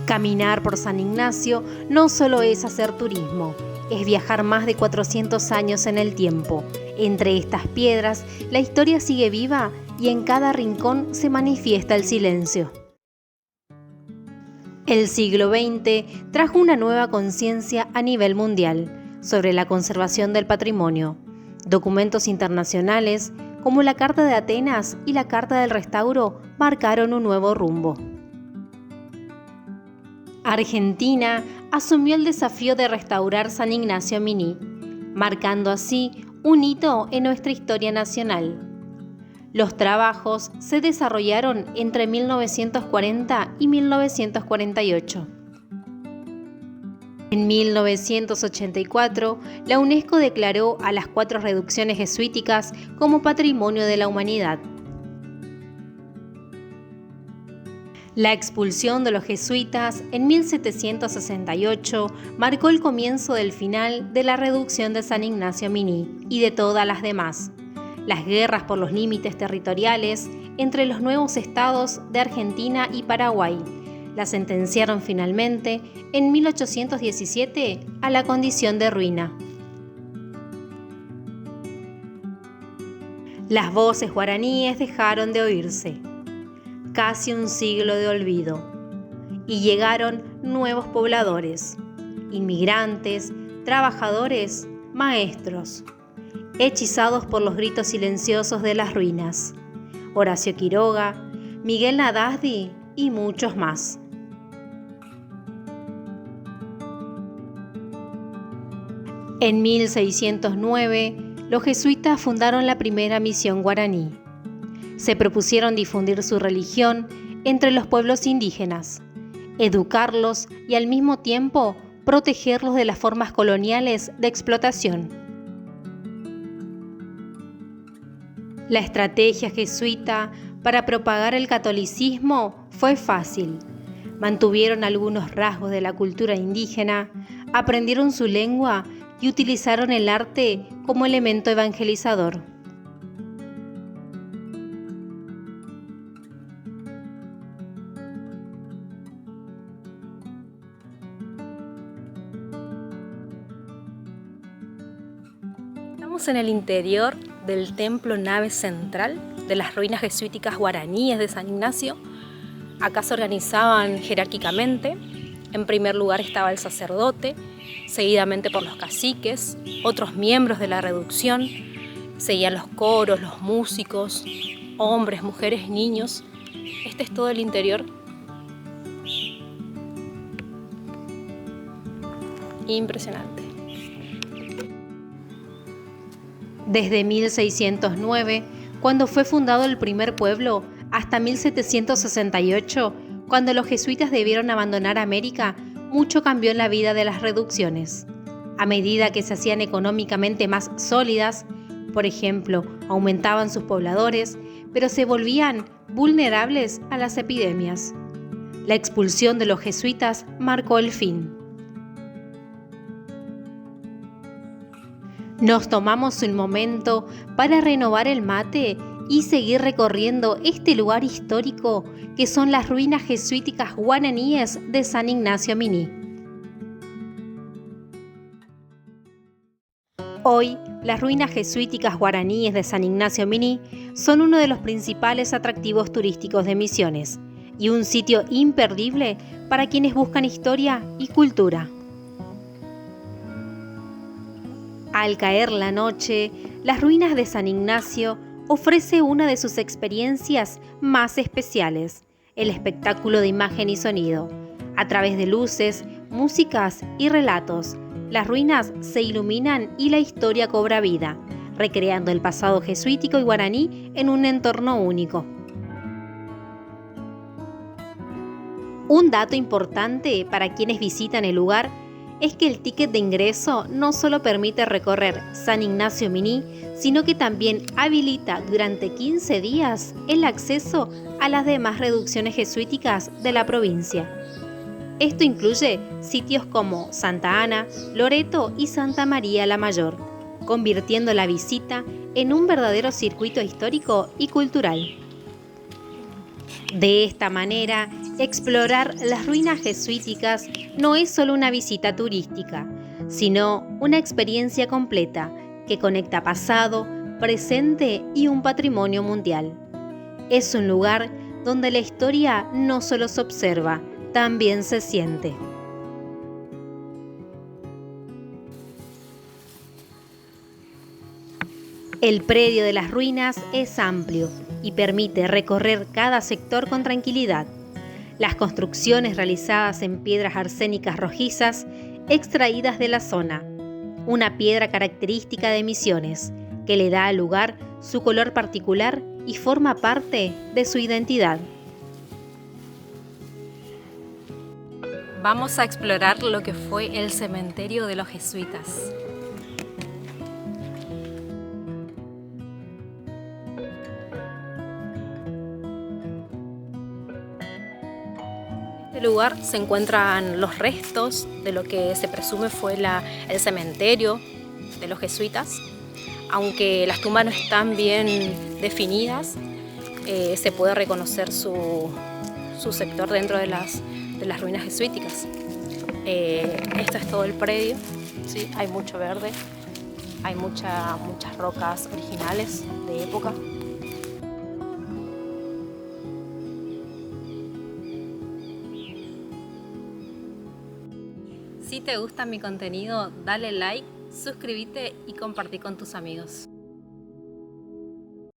Caminar por San Ignacio no solo es hacer turismo, es viajar más de 400 años en el tiempo. Entre estas piedras, la historia sigue viva y en cada rincón se manifiesta el silencio. El siglo XX trajo una nueva conciencia a nivel mundial sobre la conservación del patrimonio. Documentos internacionales como la Carta de Atenas y la Carta del Restauro marcaron un nuevo rumbo. Argentina asumió el desafío de restaurar San Ignacio Miní, marcando así un hito en nuestra historia nacional. Los trabajos se desarrollaron entre 1940 y 1948. En 1984, la UNESCO declaró a las 4 reducciones jesuíticas como Patrimonio de la Humanidad. La expulsión de los jesuitas en 1768 marcó el comienzo del final de la reducción de San Ignacio Miní y de todas las demás. Las guerras por los límites territoriales entre los nuevos estados de Argentina y Paraguay la sentenciaron finalmente en 1817 a la condición de ruina. Las voces guaraníes dejaron de oírse. Casi un siglo de olvido, y llegaron nuevos pobladores, inmigrantes, trabajadores, maestros, hechizados por los gritos silenciosos de las ruinas, Horacio Quiroga, Miguel Nadasdy y muchos más. En 1609, los jesuitas fundaron la primera misión guaraní. Se propusieron difundir su religión entre los pueblos indígenas, educarlos y al mismo tiempo protegerlos de las formas coloniales de explotación. La estrategia jesuita para propagar el catolicismo fue fácil. Mantuvieron algunos rasgos de la cultura indígena, aprendieron su lengua y utilizaron el arte como elemento evangelizador. Estamos en el interior del templo nave central de las ruinas jesuíticas guaraníes de San Ignacio. Acá se organizaban jerárquicamente. En primer lugar estaba el sacerdote, seguidamente por los caciques, otros miembros de la reducción. Seguían los coros, los músicos, hombres, mujeres, niños. Este es todo el interior. Impresionante. Desde 1609, cuando fue fundado el primer pueblo, hasta 1768, cuando los jesuitas debieron abandonar América, mucho cambió en la vida de las reducciones. A medida que se hacían económicamente más sólidas, por ejemplo, aumentaban sus pobladores, pero se volvían vulnerables a las epidemias. La expulsión de los jesuitas marcó el fin. Nos tomamos un momento para renovar el mate y seguir recorriendo este lugar histórico que son las ruinas jesuíticas guaraníes de San Ignacio Miní. Hoy, las ruinas jesuíticas guaraníes de San Ignacio Miní son uno de los principales atractivos turísticos de Misiones y un sitio imperdible para quienes buscan historia y cultura. Al caer la noche, las ruinas de San Ignacio ofrece una de sus experiencias más especiales, el espectáculo de imagen y sonido. A través de luces, músicas y relatos, las ruinas se iluminan y la historia cobra vida, recreando el pasado jesuítico y guaraní en un entorno único. Un dato importante para quienes visitan el lugar es que el ticket de ingreso no solo permite recorrer San Ignacio Miní, sino que también habilita durante 15 días el acceso a las demás reducciones jesuíticas de la provincia. Esto incluye sitios como Santa Ana, Loreto y Santa María la Mayor, convirtiendo la visita en un verdadero circuito histórico y cultural. De esta manera, explorar las ruinas jesuíticas no es solo una visita turística, sino una experiencia completa que conecta pasado, presente y un patrimonio mundial. Es un lugar donde la historia no solo se observa, también se siente. El predio de las ruinas es amplio y permite recorrer cada sector con tranquilidad. Las construcciones realizadas en piedras arsénicas rojizas extraídas de la zona, una piedra característica de Misiones, que le da al lugar su color particular y forma parte de su identidad. Vamos a explorar lo que fue el cementerio de los jesuitas. En este lugar se encuentran los restos de lo que se presume fue el cementerio de los jesuitas. Aunque las tumbas no están bien definidas, se puede reconocer su sector dentro de las ruinas jesuíticas. Esto es todo el predio, ¿sí? Hay mucho verde, hay muchas rocas originales de época. Si te gusta mi contenido, dale like, suscríbete y compartí con tus amigos.